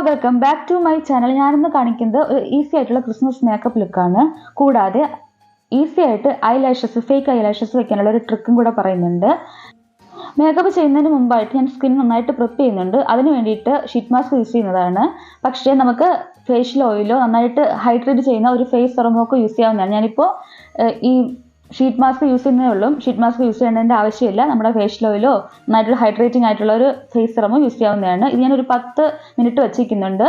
Welcome back to my channel. ഞാനിന്ന് കാണിക്കുന്നത് ഒരു ഈസി ആയിട്ടുള്ള ക്രിസ്മസ് മേക്കപ്പ് ലുക്കാണ്. കൂടാതെ ഈസി ആയിട്ട് ഫേക്ക് ഐലാഷസ് വെക്കാനുള്ള ഒരു ട്രിക്കും കൂടെ പറയുന്നുണ്ട്. മേക്കപ്പ് ചെയ്യുന്നതിന് മുമ്പായിട്ട് ഞാൻ സ്കിൻ നന്നായിട്ട് പ്രിപ്പ് ചെയ്യുന്നുണ്ട്. അതിന് വേണ്ടിയിട്ട് ഷീറ്റ് മാസ്ക് യൂസ് ചെയ്യുന്നതാണ്. പക്ഷേ നമുക്ക് ഫേഷ്യൽ ഓയിലോ നന്നായിട്ട് ഹൈഡ്രേറ്റ് ചെയ്യുന്ന ഒരു ഫേസ് സെറമൊക്കെ യൂസ് ചെയ്യാവുന്നതാണ്. ഞാനിപ്പോൾ ഈ ഷീറ്റ് മാസ്ക് യൂസ് ചെയ്യുന്നേ ഉള്ളൂ. ഷീറ്റ് മാസ്ക് യൂസ് ചെയ്യേണ്ടതിൻ്റെ ആവശ്യമില്ല. നമ്മുടെ ഫേഷ്യൽ ഓയിലോ നന്നായിട്ട് ഹൈഡ്രേറ്റിംഗ് ആയിട്ടുള്ള ഒരു ഫേസ് സെറമോ യൂസ് ചെയ്യാവുന്നതാണ്. ഇത് ഞാനൊരു 10 മിനിറ്റ് വെച്ചിരിക്കുന്നുണ്ട്.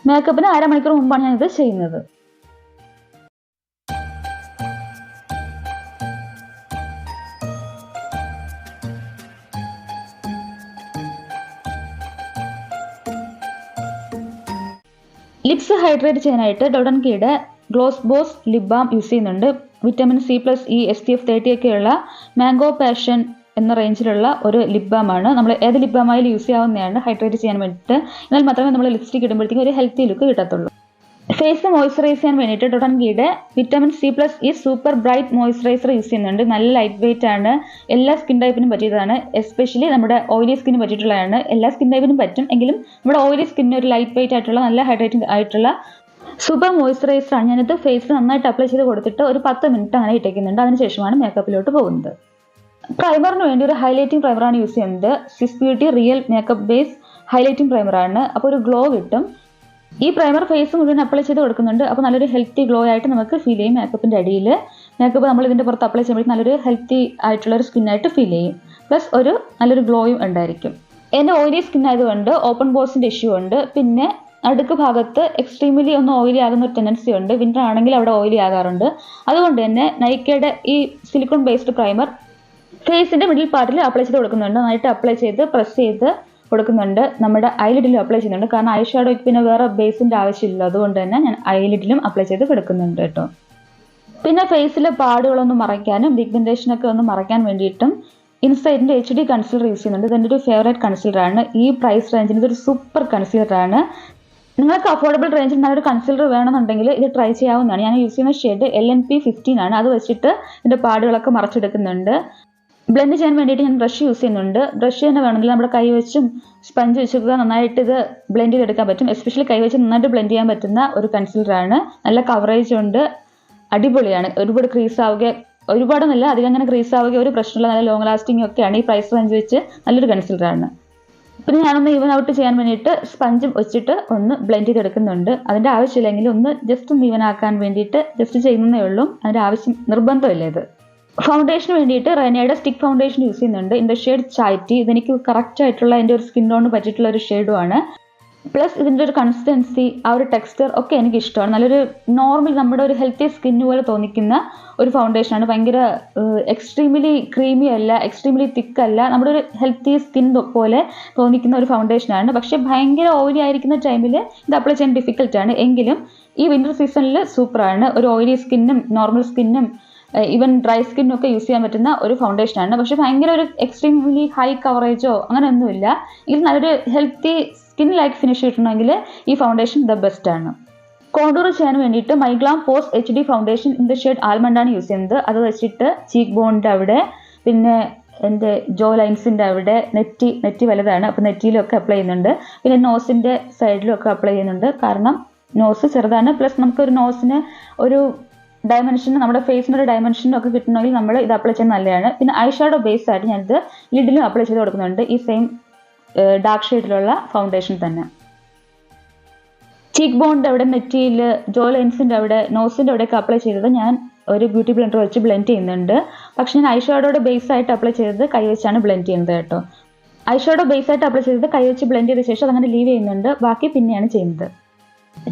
മേക്കപ്പിന് 1/2 മണിക്കൂർ മുമ്പാണ് ഞാനിത് ചെയ്യുന്നത്. ലിപ്സ് ഹൈഡ്രേറ്റ് ചെയ്യാനായിട്ട് ഡോഡൻകിയുടെ gloss boss lip balm use ചെയ്യുന്നുണ്ട്. വിറ്റാമിൻ C+E SPF 30 ഒക്കെയുള്ള മാംഗോ പാഷൻ എന്ന റേഞ്ചിലുള്ള ഒരു ലിപ് ബാം ആണ്. നമ്മൾ ഏത് ലിപ് ബാം ആയാലും യൂസ് ചെയ്യാവുന്നതാണ് ഹൈഡ്രേറ്റ് ചെയ്യാൻ വേണ്ടിയിട്ട്. എന്നാൽ മാത്രമേ നമ്മൾ ലിപ്സ്റ്റിക് ഇടുമ്പോഴത്തേക്കും ഒരു ഹെൽത്തി ലുക്ക് കിട്ടത്തുള്ളൂ. ഫേസ് മോയ്സ്ചറൈസ് ചെയ്യാൻ വേണ്ടിയിട്ട് ഡോഡൻകിയുടെ vitamin C+E super bright moisturiser use ചെയ്യുന്നുണ്ട്. നല്ല ലൈറ്റ് വെയിറ്റ് ആണ്. എല്ലാ സ്കിൻ ടൈപ്പിനും പറ്റിയതാണ്. എസ്പെഷ്യലി നമ്മുടെ ഓയിലി സ്കിന് പറ്റിയിട്ടുള്ളതാണ്. എല്ലാ സ്കിൻ ടൈപ്പിനും പറ്റും, എങ്കിലും നമ്മുടെ ഓയിലി സ്കിന്നിന് ഒരു ലൈറ്റ് വെയിറ്റ് ആയിട്ടുള്ള നല്ല ഹൈഡ്രേറ്റിംഗ് ആയിട്ടുള്ള സൂപ്പർ മോയ്സ്ചറൈസർ ആണ്. ഞാനിത് ഫേസിൽ നന്നായിട്ട് അപ്ലൈ ചെയ്ത് കൊടുത്തിട്ട് ഒരു 10 മിനിറ്റ് അങ്ങനെ ഇട്ടേക്കുന്നുണ്ട്. അതിനുശേഷമാണ് മേക്കപ്പിലോട്ട് പോകുന്നത്. പ്രൈമറിന് വേണ്ടി ഒരു ഹൈലൈറ്റിംഗ് പ്രൈമറാണ് യൂസ് ചെയ്യുന്നത്. Swiss beauty real makeup base highlighting പ്രൈമറാണ്. അപ്പോൾ ഒരു ഗ്ലോ കിട്ടും. ഈ പ്രൈമർ ഫേസ് മുഴുവൻ അപ്ലൈ ചെയ്ത് കൊടുക്കുന്നുണ്ട്. അപ്പോൾ നല്ലൊരു ഹെൽത്തി ഗ്ലോ ആയിട്ട് നമുക്ക് ഫീൽ ചെയ്യും. മേക്കപ്പിൻ്റെ അടിയിൽ മേക്കപ്പ് നമ്മൾ ഇതിൻ്റെ പുറത്ത് അപ്ലൈ ചെയ്യുമ്പോൾ നല്ലൊരു ഹെൽത്തി ആയിട്ടുള്ളൊരു സ്കിന്നായിട്ട് ഫീൽ ചെയ്യും. പ്ലസ് ഒരു നല്ലൊരു ഗ്ലോയും ഉണ്ടായിരിക്കും. എൻ്റെ ഓയിലി സ്കിൻ ആയതുകൊണ്ട് ഓപ്പൺ പോർസിൻ്റെ ഇഷ്യൂ ഉണ്ട്. പിന്നെ അടുക്ക് ഭാഗത്ത് എക്സ്ട്രീംലി ഒന്ന് ഓയിലി ആകുന്ന ഒരു ടെൻഡൻസി ഉണ്ട്. വിൻ്റർ ആണെങ്കിൽ അവിടെ ഓയിലി ആകാറുണ്ട്. അതുകൊണ്ട് തന്നെ നൈക്കയുടെ ഈ സിലിക്കോൺ ബേസ്ഡ് പ്രൈമർ ഫേസിൻ്റെ മിഡിൽ പാർട്ടിൽ അപ്ലൈ ചെയ്ത് കൊടുക്കുന്നുണ്ട്. നന്നായിട്ട് അപ്ലൈ ചെയ്ത് പ്രസ് ചെയ്ത് കൊടുക്കുന്നുണ്ട്. നമ്മുടെ ഐലിഡിലും അപ്ലൈ ചെയ്യുന്നുണ്ട്. കാരണം ഐ ഷാഡോയ്ക്ക് പിന്നെ വേറെ ബേസിൻ്റെ ആവശ്യമില്ല. അതുകൊണ്ട് തന്നെ ഞാൻ ഐലിഡിലും അപ്ലൈ ചെയ്ത് കൊടുക്കുന്നുണ്ട് കേട്ടോ. പിന്നെ ഫേസിലെ പാടുകളൊന്നും മറയ്ക്കാനും പിഗ്മെൻറ്റേഷനൊക്കെ ഒന്ന് മറയ്ക്കാൻ വേണ്ടിയിട്ടും ഇൻസൈറ്റിൻ്റെ HD കൺസീലർ യൂസ് ചെയ്യുന്നുണ്ട്. ഇതെൻ്റെ ഒരു ഫേവറേറ്റ് കൺസീലറാണ്. ഈ പ്രൈസ് റേഞ്ചിന് ഇതൊരു സൂപ്പർ കൺസീലറാണ്. നിങ്ങൾക്ക് അഫോർഡബിൾ റേഞ്ചിൽ നല്ലൊരു കൺസീലർ വേണമെന്നുണ്ടെങ്കിൽ ഇത് ട്രൈ ചെയ്യാവുന്നതാണ്. ഞാൻ യൂസ് ചെയ്യുന്ന ഷെയ്ഡ് LNP15 ആണ്. അത് വെച്ചിട്ട് ഇതിൻ്റെ പാടുകളൊക്കെ മറച്ചെടുക്കുന്നുണ്ട്. ബ്ലെൻഡ് ചെയ്യാൻ വേണ്ടിയിട്ട് ഞാൻ ബ്രഷ് യൂസ് ചെയ്യുന്നുണ്ട്. ബ്രഷ് തന്നെ വേണമെങ്കിൽ നമ്മുടെ കൈ വെച്ചും സ്പഞ്ച് വെച്ചൊക്കെ നന്നായിട്ട് ഇത് ബ്ലെൻഡ് ചെയ്തെടുക്കാൻ പറ്റും. എസ്പെഷ്യലി കൈ വെച്ച് നന്നായിട്ട് ബ്ലെൻഡ് ചെയ്യാൻ പറ്റുന്ന ഒരു കൺസീലറാണ്. നല്ല കവറേജ് ഉണ്ട്, അടിപൊളിയാണ്. ഒരുപാടൊന്നുമില്ല, അധികം അങ്ങനെ ക്രീസ് ആവുകയോ ഒരു പ്രശ്നമില്ല. നല്ല ലോങ് ലാസ്റ്റിംഗ് ഒക്കെയാണ്. ഈ പ്രൈസ് റേഞ്ച് വെച്ച് നല്ലൊരു കൺസീലറാണ്. പിന്നെ ഞാനൊന്ന് ഈവൻ ഔട്ട് ചെയ്യാൻ വേണ്ടിയിട്ട് സ്പഞ്ചും വെച്ചിട്ട് ഒന്ന് ബ്ലെൻഡ് ചെയ്തെടുക്കുന്നുണ്ട്. അതിൻ്റെ ആവശ്യമില്ലെങ്കിൽ ഒന്ന് ജസ്റ്റ് ഒന്ന് ഈവൻ ആക്കാൻ വേണ്ടിയിട്ട് ജസ്റ്റ് ചെയ്യുന്നതേ ഉള്ളൂ. അതിൻ്റെ ആവശ്യം നിർബന്ധമില്ല ഇത്. ഫൗണ്ടേഷന് വേണ്ടിയിട്ട് റെനയുടെ സ്റ്റിക്ക് ഫൗണ്ടേഷൻ യൂസ് ചെയ്യുന്നുണ്ട്. ഇതിൻ്റെ ഷെയ്ഡ് ചായറ്റി. ഇതെനിക്ക് കറക്റ്റ് ആയിട്ടുള്ള എൻ്റെ ഒരു സ്കിൻ ടോണിന് പറ്റിയിട്ടുള്ള ഒരു ഷെയ്ഡുമാണ്. പ്ലസ് ഇതിൻ്റെ ഒരു കൺസിസ്റ്റൻസി, ആ ഒരു ടെക്സ്ചർ ഒക്കെ എനിക്ക് ഇഷ്ടമാണ്. നല്ലൊരു നോർമൽ നമ്മുടെ ഒരു ഹെൽത്തി സ്കിന്ന് പോലെ തോന്നിക്കുന്ന ഒരു ഫൗണ്ടേഷനാണ്. ഭയങ്കര എക്സ്ട്രീംലി ക്രീമി അല്ല, എക്സ്ട്രീംലി തിക്ക് അല്ല, നമ്മുടെ ഒരു ഹെൽത്തി സ്കിൻ പോലെ തോന്നിക്കുന്ന ഒരു ഫൗണ്ടേഷനാണ്. പക്ഷേ ഭയങ്കര ഓയിലി ആയിരിക്കുന്ന ടൈമിൽ ഇത് അപ്ലൈ ചെയ്യാൻ ഡിഫിക്കൽട്ടാണ്. എങ്കിലും ഈ വിൻ്റർ സീസണിൽ സൂപ്പറാണ്. ഒരു ഓയിലി സ്കിന്നും നോർമൽ സ്കിന്നും ഈവൻ ഡ്രൈ സ്കിന്നൊക്കെ യൂസ് ചെയ്യാൻ പറ്റുന്ന ഒരു ഫൗണ്ടേഷനാണ്. പക്ഷേ ഭയങ്കര ഒരു എക്സ്ട്രീംലി ഹൈ കവറേജോ അങ്ങനെയൊന്നുമില്ല. ഇത് നല്ലൊരു ഹെൽത്തി സ്കിൻ ലൈക്ക് ഫിനിഷ് കിട്ടണമെങ്കിൽ ഈ ഫൗണ്ടേഷൻ ദ ബെസ്റ്റ് ആണ്. കോണ്ടൂർ ചെയ്യാൻ വേണ്ടിയിട്ട് Glam post HD foundation in the shade ആൽമണ്ടാണ് യൂസ് ചെയ്യുന്നത്. അത് വെച്ചിട്ട് ചീക്ക് ബോണിൻ്റെ അവിടെ, പിന്നെ എൻ്റെ ജോ ലൈൻസിൻ്റെ അവിടെ, നെറ്റി വലുതാണ്, അപ്പോൾ നെറ്റിയിലൊക്കെ അപ്ലൈ ചെയ്യുന്നുണ്ട്. പിന്നെ നോസിൻ്റെ സൈഡിലും ഒക്കെ അപ്ലൈ ചെയ്യുന്നുണ്ട്. കാരണം നോസ് ചെറുതാണ്. പ്ലസ് നമുക്കൊരു നോസിന് ഒരു ഡയമെൻഷൻ, നമ്മുടെ ഫേസിനൊരു ഡയമെൻഷനും ഒക്കെ കിട്ടണമെങ്കിൽ നമ്മൾ ഇത് അപ്ലൈ ചെയ്യുന്നത് നല്ലതാണ്. പിന്നെ ഐ ഷാഡോ ബേസ് ആയിട്ട് ഞാനിത് ലിഡിലും അപ്ലൈ ചെയ്ത് കൊടുക്കുന്നുണ്ട്. ഈ സെയിം ഡാർക്ക് ഷെയ്ഡിലുള്ള ഫൗണ്ടേഷൻ തന്നെ. ചീക്ക് ബോണിൻ്റെ അവിടെ, നെറ്റിയിൽ, ജോ ലൈൻസിൻ്റെ അവിടെ, നോസിൻ്റെ അവിടെയൊക്കെ അപ്ലൈ ചെയ്തത് ഞാൻ ഒരു ബ്യൂട്ടി ബ്ലെൻഡർ വെച്ച് ബ്ലെൻഡ് ചെയ്യുന്നുണ്ട്. പക്ഷേ ഞാൻ ഐ ഷാഡോയുടെ ബേസ് ആയിട്ട് അപ്ലൈ ചെയ്തത് കൈ വെച്ചാണ് ബ്ലെൻഡ് ചെയ്യുന്നത് കേട്ടോ. ഐ ഷാഡോ ബേസ് ആയിട്ട് അപ്ലൈ ചെയ്തത് കൈ വെച്ച് ബ്ലെൻഡ് ചെയ്ത ശേഷം അതങ്ങനെ ലീവ് ചെയ്യുന്നുണ്ട്. ബാക്കി പിന്നെയാണ് ചെയ്യുന്നത്.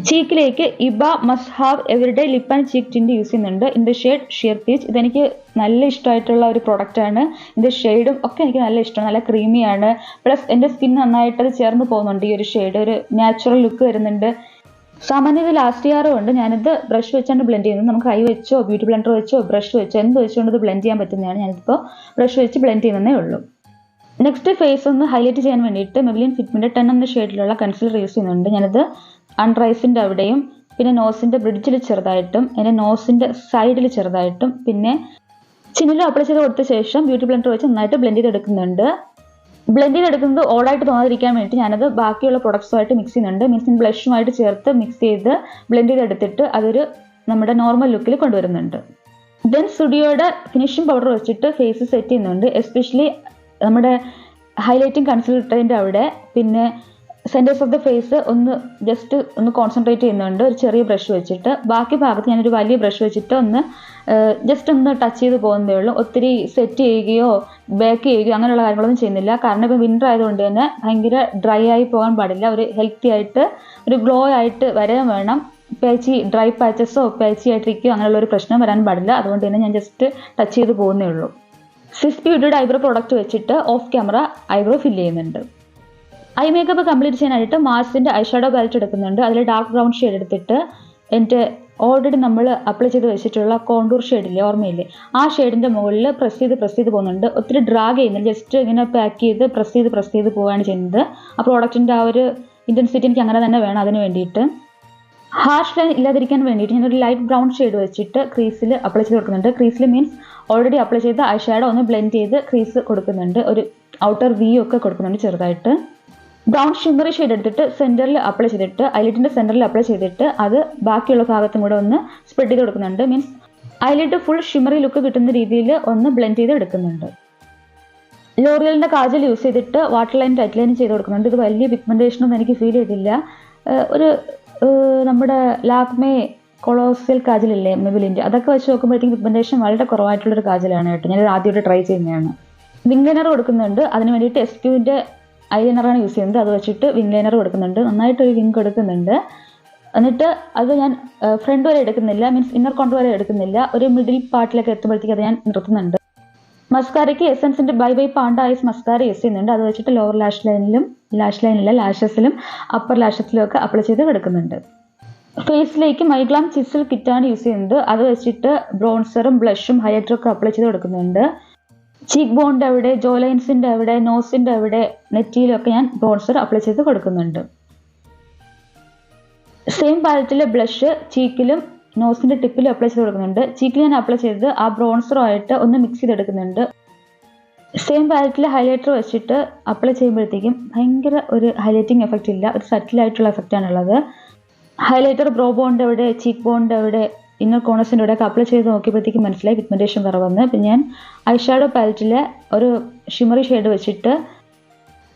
ചീക്കിലേക്ക് Iba must have everyday lip and cheek tint use ചെയ്യുന്നുണ്ട്. ഇതിൻ്റെ ഷെയ്ഡ് ഷിയർ പീച്ച്. ഇതെനിക്ക് നല്ല ഇഷ്ടമായിട്ടുള്ള ഒരു പ്രോഡക്റ്റാണ്. ഇതിൻ്റെ ഷെയ്ഡും ഒക്കെ എനിക്ക് നല്ല ഇഷ്ടമാണ്. നല്ല ക്രീമിയാണ്. പ്ലസ് എൻ്റെ സ്കിൻ നന്നായിട്ട് അത് ചേർന്ന് പോകുന്നുണ്ട്. ഈ ഒരു ഷെയ്ഡ് ഒരു നാച്ചുറൽ ലുക്ക് വരുന്നുണ്ട്. സാമാന്യം ഇത് ലാസ്റ്റ് ചെയ്യാറുമുണ്ട്. ഞാനിത് ബ്രഷ് വെച്ചാണ് ബ്ലെൻഡ് ചെയ്യുന്നത്. നമുക്ക് കൈ വെച്ചോ ബ്യൂട്ടി ബ്ലെൻഡർ വെച്ചോ ബ്രഷ് വെച്ചോ എന്ത് വെച്ചുകൊണ്ട് ഇത് ബ്ലെൻഡ് ചെയ്യാൻ പറ്റുന്നതാണ്. ഞാനിതിപ്പോൾ ബ്രഷ് വെച്ച് ബ്ലെൻഡ് ചെയ്യുന്നതേ ഉള്ളൂ. നെക്സ്റ്റ് ഫേസ് ഒന്ന് ഹൈലൈറ്റ് ചെയ്യാൻ വേണ്ടിയിട്ട് മെബിലിൻ ഫിറ്റ്മിൻ്റെ 10 എന്ന ഷെയ്ഡിലുള്ള കൺസീലർ യൂസ് ചെയ്യുന്നുണ്ട്. ഞാനിത് അൺറൈസിൻ്റെ അവിടെയും, പിന്നെ നോസിൻ്റെ ബ്രിഡ്ജിൽ ചെറുതായിട്ടും, എൻ്റെ നോസിൻ്റെ സൈഡിൽ ചെറുതായിട്ടും, പിന്നെ ചിന്നിലും അപ്ലൈ ചെയ്ത് കൊടുത്ത ശേഷം ബ്യൂട്ടി ബ്ലെൻഡർ വെച്ച് നന്നായിട്ട് ബ്ലെൻഡ് ചെയ്തെടുക്കുന്നുണ്ട്. ബ്ലെൻഡ് ചെയ്തെടുക്കുന്നത് ഓടായിട്ട് തോന്നാതിരിക്കാൻ വേണ്ടിയിട്ട് ഞാനത് ബാക്കിയുള്ള പ്രൊഡക്ട്സുമായിട്ട് മിക്സ് ചെയ്യുന്നുണ്ട്. മീൻസ് ബ്ലഷുമായിട്ട് ചേർത്ത് മിക്സ് ചെയ്ത് ബ്ലെൻഡ് ചെയ്തെടുത്തിട്ട് അതൊരു നമ്മുടെ നോർമൽ ലുക്കിൽ കൊണ്ടുവരുന്നുണ്ട്. ദെൻ സ്റ്റുഡിയോയുടെ ഫിനിഷിംഗ് പൗഡർ വെച്ചിട്ട് ഫേസ് സെറ്റ് ചെയ്യുന്നുണ്ട്. എസ്പെഷ്യലി നമ്മുടെ ഹൈലൈറ്റിംഗ് കൺസിലറിൻ്റെ അവിടെ, പിന്നെ centres of the face just ഒന്ന് കോൺസെൻട്രേറ്റ് ചെയ്യുന്നുണ്ട് ഒരു ചെറിയ ബ്രഷ് വെച്ചിട്ട്. ബാക്കി ഭാഗത്ത് ഞാനൊരു വലിയ ബ്രഷ് വെച്ചിട്ട് ജസ്റ്റ് ഒന്ന് ടച്ച് ചെയ്ത് പോകുന്നതേ ഉള്ളൂ. ഒത്തിരി സെറ്റ് ചെയ്യുകയോ ബേക്ക് ചെയ്യുകയോ അങ്ങനെയുള്ള കാര്യങ്ങളൊന്നും ചെയ്യുന്നില്ല. കാരണം ഇപ്പോൾ വിൻ്റർ ആയതുകൊണ്ട് തന്നെ ഭയങ്കര ഡ്രൈ ആയി പോകാൻ പാടില്ല. ഒരു ഹെൽത്തി ആയിട്ട് ഒരു ഗ്ലോ ആയിട്ട് വരാൻ വേണം. ഡ്രൈ പാച്ചസോ പാച്ചി ആയിട്ടിരിക്കുകയോ അങ്ങനെയുള്ള ഒരു പ്രശ്നം വരാൻ പാടില്ല. അതുകൊണ്ട് തന്നെ ഞാൻ ജസ്റ്റ് ടച്ച് ചെയ്ത് പോകുന്നേ ഉള്ളൂ. സ്വിസ് ബ്യൂട്ടിയുടെ ഐബ്രോ പ്രോഡക്റ്റ് വെച്ചിട്ട് ഓഫ് ക്യാമറ ഐബ്രോ ഫില്ല് ചെയ്യുന്നുണ്ട്. ഐ മേക്കപ്പ് കംപ്ലീറ്റ് ചെയ്യാനായിട്ട് മാർസിൻ്റെ ഐ ഷാഡോ പാലറ്റ് എടുക്കുന്നുണ്ട്. അതിൽ ഡാർക്ക് ബ്രൗൺ ഷെയ്ഡ് എടുത്തിട്ട് എൻ്റെ ഓൾറെഡി നമ്മൾ അപ്ലൈ ചെയ്ത് വെച്ചിട്ടുള്ള കോണ്ടൂർ ഷെയ്ഡില്ലേ, ഓർമ്മയില്ലേ, ആ ഷെയ്ഡിൻ്റെ മുകളിൽ പ്രസ് ചെയ്ത് പോകുന്നുണ്ട്. ഒത്തിരി ഡ്രാഗ് ചെയ്യുന്നില്ല, ജസ്റ്റ് ഇങ്ങനെ പാക്ക് ചെയ്ത് പ്രസ് ചെയ്ത് പോവുകയാണ് ചെയ്യുന്നത്. ആ പ്രോഡക്റ്റിൻ്റെ ആ ഒരു ഇൻറ്റൻസിറ്റി എനിക്ക് അങ്ങനെ തന്നെ വേണം. അതിന് വേണ്ടിയിട്ട് ഹാർഷ് ലൈൻ ഇല്ലാതിരിക്കാൻ വേണ്ടിയിട്ട് ഞാനൊരു ലൈറ്റ് ബ്രൗൺ ഷെയ്ഡ് വെച്ചിട്ട് ക്രീസിൽ അപ്ലൈ ചെയ്ത് കൊടുക്കുന്നുണ്ട്. ക്രീസിൽ മീൻസ് ഓൾറെഡി അപ്ലൈ ചെയ്ത ഐ ഷാഡോ ഒന്ന് ബ്ലെൻഡ് ചെയ്ത് ക്രീസ് കൊടുക്കുന്നുണ്ട്. ഒരു ഔട്ടർ വി ഒക്കെ കൊടുക്കുന്നുണ്ട് ചെറുതായിട്ട്. ബ്രൗൺ ഷിമ്മറി ഷെയ്ഡ് എടുത്തിട്ട് സെൻറ്ററിൽ അപ്ലൈ ചെയ്തിട്ട് ഐലിറ്റിൻ്റെ സെൻറ്ററിൽ അപ്ലൈ ചെയ്തിട്ട് അത് ബാക്കിയുള്ള ഭാഗത്തും കൂടെ ഒന്ന് സ്പ്രെഡ് ചെയ്ത് കൊടുക്കുന്നുണ്ട്. മീൻസ് ഐലിറ്റ് ഫുൾ ഷിമ്മറി ലുക്ക് കിട്ടുന്ന രീതിയിൽ ഒന്ന് ബ്ലെൻഡ് ചെയ്ത് എടുക്കുന്നുണ്ട്. ലോറിയലിൻ്റെ കാജൽ യൂസ് ചെയ്തിട്ട് വാട്ടർ ലൈൻ ടൈറ്റ് ലൈൻ ചെയ്ത് കൊടുക്കുന്നുണ്ട്. ഇത് വലിയ പിഗ്മെൻറ്റേഷനൊന്നും എനിക്ക് ഫീൽ ചെയ്തില്ല. ഒരു നമ്മുടെ ലാക്മേ കൊളോസിയൽ കാജലില്ലേ മെബിലിൻ്റെ, അതൊക്കെ വെച്ച് നോക്കുമ്പോഴത്തേക്കും പിഗ്മെൻറ്റേഷൻ വളരെ കുറവായിട്ടുള്ളൊരു കാജലാണ് കേട്ടോ. ഞാനത് ആദ്യമായിട്ട് ട്രൈ ചെയ്യുന്നതാണ്. വിങ് ലൈനർ കൊടുക്കുന്നുണ്ട്. അതിന് വേണ്ടിയിട്ട് SQൻ്റെ ഐലൈനറാണ് യൂസ് ചെയ്യുന്നത്. അത് വെച്ചിട്ട് വിങ് ലൈനർ കൊടുക്കുന്നുണ്ട്. നന്നായിട്ടൊരു വിങ് കൊടുക്കുന്നുണ്ട്. എന്നിട്ട് അത് ഞാൻ ഫ്രണ്ട് വരെ എടുക്കുന്നില്ല, മീൻസ് ഇന്നർ കോണ്ടർ വരെ എടുക്കുന്നില്ല. ഒരു മിഡിൽ പാർട്ടിലൊക്കെ എത്തുമ്പോഴത്തേക്ക് അത് ഞാൻ നിർത്തുന്നുണ്ട്. മസ്കാരയ്ക്ക് എസൻസിൻ്റെ bye bye panda eyes mascara use ചെയ്യുന്നുണ്ട്. അത് വെച്ചിട്ട് ലോവർ ലാഷസിലും അപ്പർ ലാഷസിലും ഒക്കെ അപ്ലൈ ചെയ്ത് കിടക്കുന്നുണ്ട്. ഫേസിലേക്ക് മൈഗ്ലാം ചിസിൽ കിറ്റാണ് യൂസ് ചെയ്യുന്നത്. അത് വെച്ചിട്ട് ബ്രോൺസറും ബ്ലഷും ഹൈലൈറ്ററും ഒക്കെ അപ്ലൈ ചെയ്ത് കൊടുക്കുന്നുണ്ട്. ചീക്ക് ബോണിൻ്റെ അവിടെ, ജോലൈൻസിൻ്റെ അവിടെ, നോസിൻ്റെ അവിടെ, നെറ്റിയിലൊക്കെ ഞാൻ ബ്രോൺസർ അപ്ലൈ ചെയ്ത് കൊടുക്കുന്നുണ്ട്. സെയിം പാലറ്റിലെ ബ്ലഷ് ചീക്കിലും നോസിൻ്റെ ടിപ്പിലും അപ്ലൈ ചെയ്ത് കൊടുക്കുന്നുണ്ട്. ചീക്കിൽ ഞാൻ അപ്ലൈ ചെയ്ത് ആ ബ്രോൺസറുമായിട്ട് ഒന്ന് മിക്സ് ചെയ്തെടുക്കുന്നുണ്ട്. സെയിം പാലറ്റിലെ ഹൈലൈറ്റർ വെച്ചിട്ട് അപ്ലൈ ചെയ്യുമ്പോഴത്തേക്കും ഭയങ്കര ഒരു ഹൈലൈറ്റിംഗ് എഫക്റ്റ് ഇല്ല, ഒരു സറ്റിലായിട്ടുള്ള എഫക്റ്റാണുള്ളത്. ഹൈലൈറ്റർ ബ്രോ ബോണിൻ്റെ അവിടെ, ചീക്ക് ബോണിൻ്റെ അവിടെ, ഇന്നർ കോണേഴ്സിൻ്റെ അവിടെയൊക്കെ അപ്ലൈ ചെയ്ത് നോക്കിയപ്പോഴത്തേക്കും മനസ്സിലായി പിഗ്മെൻറ്റേഷൻ കുറവെന്ന്. പിന്നെ ഞാൻ ഐ ഷാഡോ പാലറ്റിലെ ഒരു ഷിമറി ഷെയ്ഡ് വെച്ചിട്ട്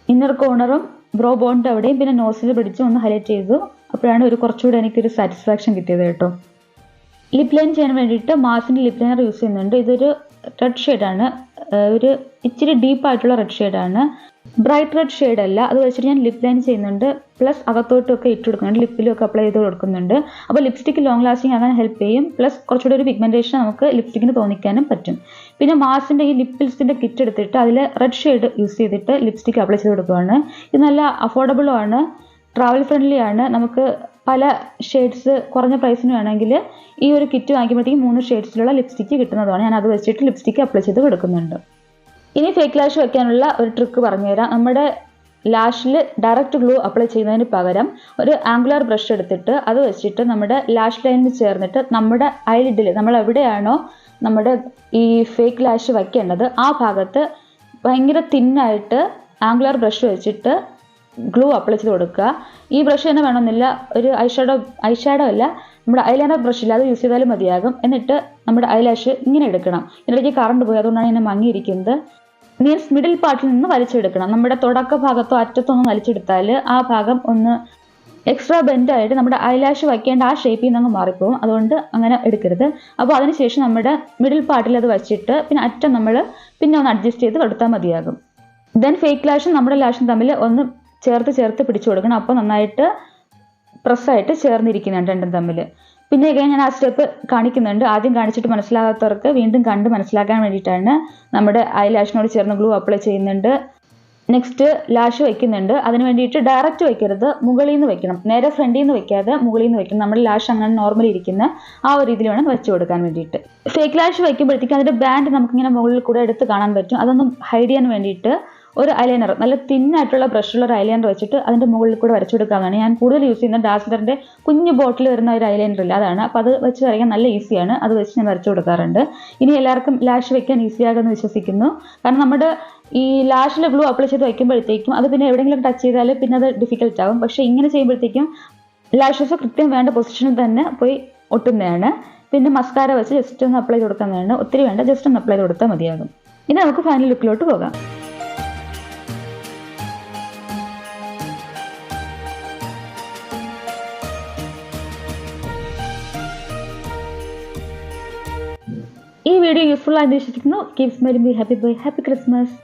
ഇന്നർ കോർണറും ബ്രോ ബോണിൻ്റെ അവിടെയും പിന്നെ നോസിൽ പിടിച്ച് ഒന്ന് ഹൈലൈറ്റ് ചെയ്തു. അപ്പോഴാണ് കുറച്ചുകൂടെ എനിക്കൊരു സാറ്റിസ്ഫാക്ഷൻ കിട്ടിയത് കേട്ടോ. ലിപ് ലൈൻ ചെയ്യാൻ വേണ്ടിയിട്ട് മാസിൻ്റെ ലിപ് ലൈനർ യൂസ് ചെയ്യുന്നുണ്ട്. ഇതൊരു റെഡ് ഷെയ്ഡാണ്, ഒരു ഇച്ചിരി ഡീപ്പായിട്ടുള്ള റെഡ് ഷെയ്ഡാണ്, ബ്രൈറ്റ് റെഡ് ഷെയ്ഡ് അല്ല. അത് വെച്ചിട്ട് ഞാൻ ലിപ് ലൈൻ ചെയ്യുന്നുണ്ട്. പ്ലസ് അകത്തോട്ടൊക്കെ ഇട്ട് കൊടുക്കുന്നുണ്ട്, ലിപ്പിലൊക്കെ അപ്ലൈ ചെയ്ത് കൊടുക്കുന്നുണ്ട്. അപ്പോൾ ലിപ്സ്റ്റിക്ക് ലോങ് ലാസ്റ്റിംഗ് ആകാൻ ഹെൽപ്പ് ചെയ്യും. പ്ലസ് കുറച്ചുകൂടി ഒരു പിഗ്മെൻറ്റേഷൻ നമുക്ക് ലിപ്സ്റ്റിക്കിന് തോന്നിക്കാനും പറ്റും. പിന്നെ മാസിൻ്റെ ഈ ലിപ് പിൽസിൻ്റെ കിറ്റ് എടുത്തിട്ട് അതിൽ റെഡ് ഷെയ്ഡ് യൂസ് ചെയ്തിട്ട് ലിപ്സ്റ്റിക്ക് അപ്ലൈ ചെയ്ത് കൊടുക്കുകയാണ്. ഇത് നല്ല അഫോർഡബിളും ആണ്, ട്രാവൽ ഫ്രണ്ട്ലി ആണ്. നമുക്ക് പല ഷെയ്ഡ്സ് കുറഞ്ഞ പ്രൈസിന് വേണമെങ്കിൽ ഈ ഒരു കിറ്റ് വാങ്ങിക്കുമ്പോഴത്തേക്കും 3 ഷെയ്ഡ്സിലുള്ള ലിപ്സ്റ്റിക്ക് കിട്ടുന്നതാണ്. ഞാൻ അത് വെച്ചിട്ട് ലിപ്സ്റ്റിക്ക് അപ്ലൈ ചെയ്ത് കൊടുക്കുന്നുണ്ട്. ഇനി ഫേക്ക് ലാഷ് വെക്കാനുള്ള ഒരു ട്രിക്ക് പറഞ്ഞുതരാം. നമ്മുടെ ലാഷിൽ ഡയറക്റ്റ് ഗ്ലൂ അപ്ലൈ ചെയ്യുന്നതിന് പകരം ഒരു ആംഗുലർ ബ്രഷ് എടുത്തിട്ട് അത് വെച്ചിട്ട് നമ്മുടെ ലാഷ് ലൈനിൽ ചേർന്നിട്ട് നമ്മുടെ ഐലിഡിൽ നമ്മൾ എവിടെയാണോ നമ്മുടെ ഈ ഫേക്ക് ലാഷ് വയ്ക്കേണ്ടത് ആ ഭാഗത്ത് ഭയങ്കര തിന്നായിട്ട് ആംഗുലർ ബ്രഷ് വെച്ചിട്ട് ഗ്ലൂ അപ്ലൈ ചെയ്ത് കൊടുക്കുക. ഈ ബ്രഷ് തന്നെ വേണമെന്നില്ല, ഒരു ഐഷാഡോ അല്ല, നമ്മുടെ ഐലൈനർ ബ്രഷ് ഇല്ല, അത് യൂസ് ചെയ്താലും മതിയാകും. എന്നിട്ട് നമ്മുടെ ഐലാഷ് ഇങ്ങനെ എടുക്കണം. ഇതിലേക്ക് കറണ്ട് പോയി, അതുകൊണ്ടാണ് ഇങ്ങനെ മങ്ങിയിരിക്കുന്നത്. മീൻസ് മിഡിൽ പാർട്ടിൽ നിന്ന് വലിച്ചെടുക്കണം. നമ്മുടെ തുടക്ക ഭാഗത്തോ അറ്റത്തൊന്നും വലിച്ചെടുത്താൽ ആ ഭാഗം ഒന്ന് എക്സ്ട്രാ ബെൻഡായിട്ട് നമ്മുടെ ഐലാഷ് വയ്ക്കേണ്ട ആ ഷേപ്പിൽ നിന്ന് അങ്ങ് മാറിപ്പോകും. അതുകൊണ്ട് അങ്ങനെ എടുക്കരുത്. അപ്പോൾ അതിനുശേഷം നമ്മുടെ മിഡിൽ പാർട്ടിൽ അത് വെച്ചിട്ട് പിന്നെ അറ്റം നമ്മൾ പിന്നെ ഒന്ന് അഡ്ജസ്റ്റ് ചെയ്ത് കൊടുത്താൽ മതിയാകും. ദെൻ ഫേക്ക് ലാഷും നമ്മുടെ ലാഷും തമ്മിൽ ഒന്ന് ചേർത്ത് പിടിച്ചു കൊടുക്കണം. അപ്പോൾ നന്നായിട്ട് പ്രസ്സായിട്ട് ചേർന്നിരിക്കുന്നുണ്ട് രണ്ടും തമ്മിൽ. പിന്നെ ഞാൻ ആ സ്റ്റെപ്പ് കാണിക്കുന്നുണ്ട്. ആദ്യം കാണിച്ചിട്ട് മനസ്സിലാകാത്തവർക്ക് വീണ്ടും കണ്ട് മനസ്സിലാക്കാൻ വേണ്ടിയിട്ടാണ്. നമ്മുടെ ഐ ലാഷിനോട് ചേർന്ന് ഗ്ലൂ അപ്ലൈ ചെയ്യുന്നുണ്ട്. നെക്സ്റ്റ് ലാഷ് വയ്ക്കുന്നുണ്ട്. അതിന് വേണ്ടിയിട്ട് ഡയറക്റ്റ് വയ്ക്കരുത്, മുകളിൽ നിന്ന് വെക്കണം. നേരെ ഫ്രണ്ടിൽ നിന്ന് വെക്കാതെ മുകളിൽ നിന്ന് വെക്കണം. നമ്മുടെ ലാഷ് അങ്ങനെ നോർമലി ഇരിക്കുന്ന ആ ഒരു രീതിയിൽ വേണം വെച്ച് കൊടുക്കാൻ വേണ്ടിയിട്ട്. ഫേക്ക് ലാഷ് വയ്ക്കുമ്പോഴത്തേക്കും അതിൻ്റെ ബാൻഡ് നമുക്കിങ്ങനെ മുകളിൽ കൂടെ എടുത്ത് കാണാൻ പറ്റും. അതൊന്നും ഹൈഡ് ചെയ്യാൻ വേണ്ടിയിട്ട് ഒരു ഐലൈനർ, നല്ല തിന്നായിട്ടുള്ള ബ്രഷുള്ള ഒരു ഐലൈനർ വെച്ചിട്ട് അതിൻ്റെ മുകളിൽ കൂടെ വരച്ചു കൊടുക്കാവുന്നതാണ്. ഞാൻ കൂടുതൽ യൂസ് ചെയ്യുന്ന ഡാസ്ലറിൻ്റെ കുഞ്ഞു ബോട്ടിൽ വരുന്ന ഒരു ഐലൈനർ ഇല്ല, അതാണ്. അപ്പോൾ അത് വെച്ച് വരയ്ക്കാൻ നല്ല ഈസിയാണ്. അത് വെച്ച് ഞാൻ വരച്ചു കൊടുക്കാറുണ്ട്. ഇനി എല്ലാവർക്കും ലാഷ് വെക്കാൻ ഈസിയാകുമെന്ന് വിശ്വസിക്കുന്നു. കാരണം നമ്മുടെ ഈ ലാഷിൽ ഗ്ലൂ അപ്ലൈ ചെയ്ത് വയ്ക്കുമ്പോഴത്തേക്കും അത് പിന്നെ എവിടെയെങ്കിലും ടച്ച് ചെയ്താൽ പിന്നെ അത് ഡിഫിക്കൽട്ട് ആകും. പക്ഷേ ഇങ്ങനെ ചെയ്യുമ്പോഴത്തേക്കും ലാഷസ് കൃത്യം വേണ്ട പൊസിഷനിൽ തന്നെ പോയി ഒട്ടുന്നതാണ്. പിന്നെ മസ്കാര വെച്ച് ജസ്റ്റ് ഒന്ന് അപ്ലൈ ചെയ്ത് കൊടുക്കുന്നതാണ്. ഒത്തിരി വേണ്ട, ജസ്റ്റ് ഒന്ന് അപ്ലൈ ചെയ്ത് കൊടുത്താൽ മതിയാകും. ഇനി നമുക്ക് ഫൈനൽ ലുക്കിലോട്ട് പോകാം. ഈ വീഡിയോ യൂസ്ഫുൾ ആയി വിശ്വസിക്കുന്നു. Keep smiling, be happy, bye, happy Christmas.